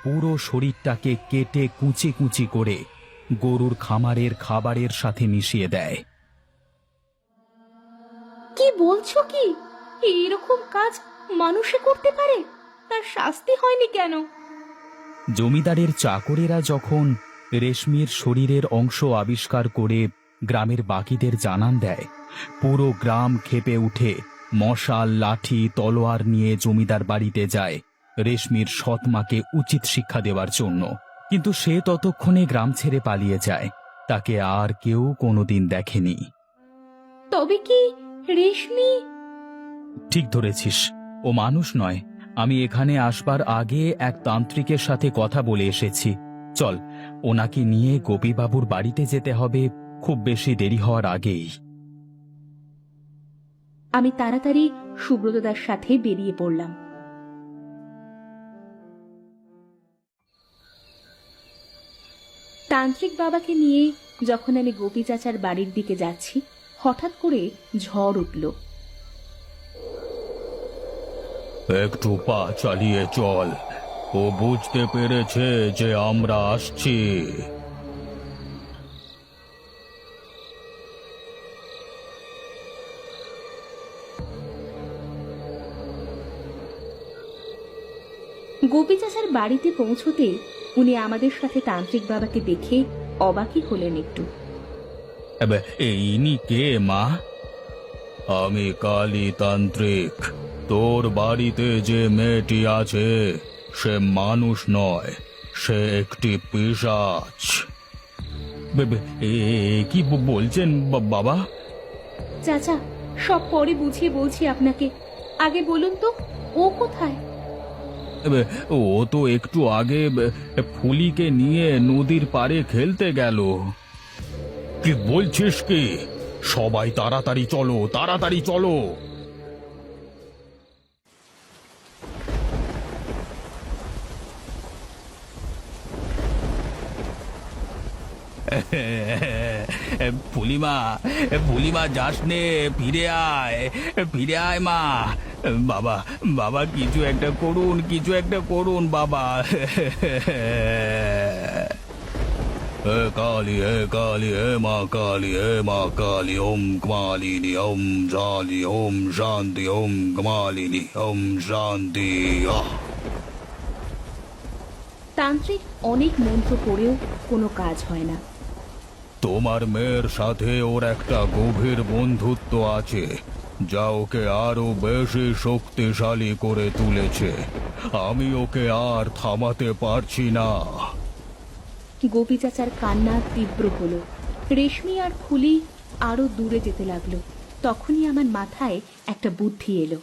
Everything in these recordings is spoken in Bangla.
পুরো শরীরটাকে কেটে কুচি কুচি করে গরুর খামারের খাবারের সাথে মিশিয়ে দেয়। কি বলছো কি? এরকম কাজ মানুষে করতে পারে? তার শাস্তি হয়নি কেন? জমিদারের চাকরেরা যখন রেশমির শরীরের অংশ আবিষ্কার করে গ্রামের বাকিদের জানান দেয়, পুরো গ্রাম ক্ষেপে উঠে মশাল, লাঠি, তলোয়ার নিয়ে জমিদার বাড়িতে যায় রেশমির সৎ মাকে উচিত শিক্ষা দেওয়ার জন্য। কিন্তু সে ততক্ষণে গ্রাম ছেড়ে পালিয়ে যায়। তাকে আর কেউ কোনোদিন দেখেনি। তবে কি রেশমি? ঠিক ধরেছিস, ও মানুষ নয়। আমি এখানে আসবার আগে এক তান্ত্রিকের সাথে কথা বলে এসেছি। চল, ওনাকে নিয়ে গোপীবাবুর বাড়িতে যেতে হবে, খুব বেশি দেরি হওয়ার আগেই। আমি তাড়াতাড়ি সুব্রতদার সাথে বেরিয়ে পড়লাম। তান্ত্রিক বাবাকে নিয়ে যখন আমি গোপী চাচার বাড়ির দিকে যাচ্ছি, হঠাৎ করে ঝড় উঠল। একটু পা চালিয়ে চল, ও বুঝতে পেরেছে যে আমরা আসছি। গোপী চাচার বাড়িতে পৌঁছতে উনি আমাদের সাথে তান্ত্রিক বাবাকে দেখে অবাকই হলেন একটু। ইনি কে মা? আমি কালী তান্ত্রিক। তোর বাড়িতে যে মেয়েটি আছে সে মানুষ নয়, সে একটি পিশাচ। কি বলছেন বাবা? চাচা, সব পরে বুঝিয়ে বলছি আপনাকে। আগে বলুন তো, ও কোথায়? ও তো একটু আগে ফুলিকে নিয়ে নদীর পাড়ে খেলতে গেল। কি বলছিস কি? সবাই তাড়াতাড়ি চলো, তাড়াতাড়ি চলো। ফুলিমা, ফুলিমা যাস নে, ফিরে আয়, ফিরে আয় মা। বাবা, বাবা কিছু একটা করুন, কিছু একটা করুন বাবা। হে কালী, হে কালী, হে মা কালী, হে মা কালী, ওম কমালিনী, ওম জালি, ওম শান্তি, ওম কমালিনী, ওম শান্তি। তান্ত্রিক অনেক মন্ত্র পড়েও কোনো কাজ হয় না। তোমার মেয়ের সাথে ওর একটা গভীর বন্ধুত্ব আছে, যা ওকে আরো বেশি শক্তিশালী করে তুলেছে। আমি ওকে আর থামাতে পারছি না। গোপী চাচার কান্না তীব্র হলো। রেশমি আর ফুলি আরো দূরে যেতে লাগলো। তখনই আমার মাথায় একটা বুদ্ধি এলো।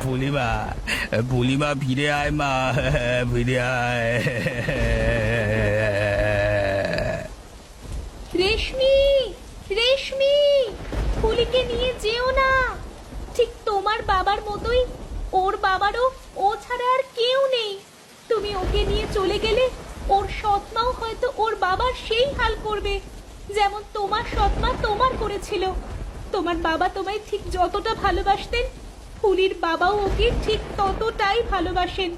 ফুলিমা, ফুলিমা ফিরে আয় মা, ফিরে আয়। রেশমি, রেশমি, ফুলিকে নিয়ে যেও না। ঠিক তোমার বাবার মতোই ওর বাবারও ও ছাড়া আর কেউ নেই। তুমি ওকে নিয়ে চলে গেলে ওর সৎমাও হয়তো ওর বাবার সেই হাল করবে, যেমন তোমার সৎমা তোমার করেছিল। তোমার বাবা তোমায় ঠিক যতটা ভালোবাসতেন, ফুলির বাবাও ওকে ঠিক ততটাই ভালোবাসেন।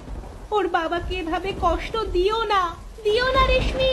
ওর বাবাকে এভাবে কষ্ট দিও না, দিও না রেশমি।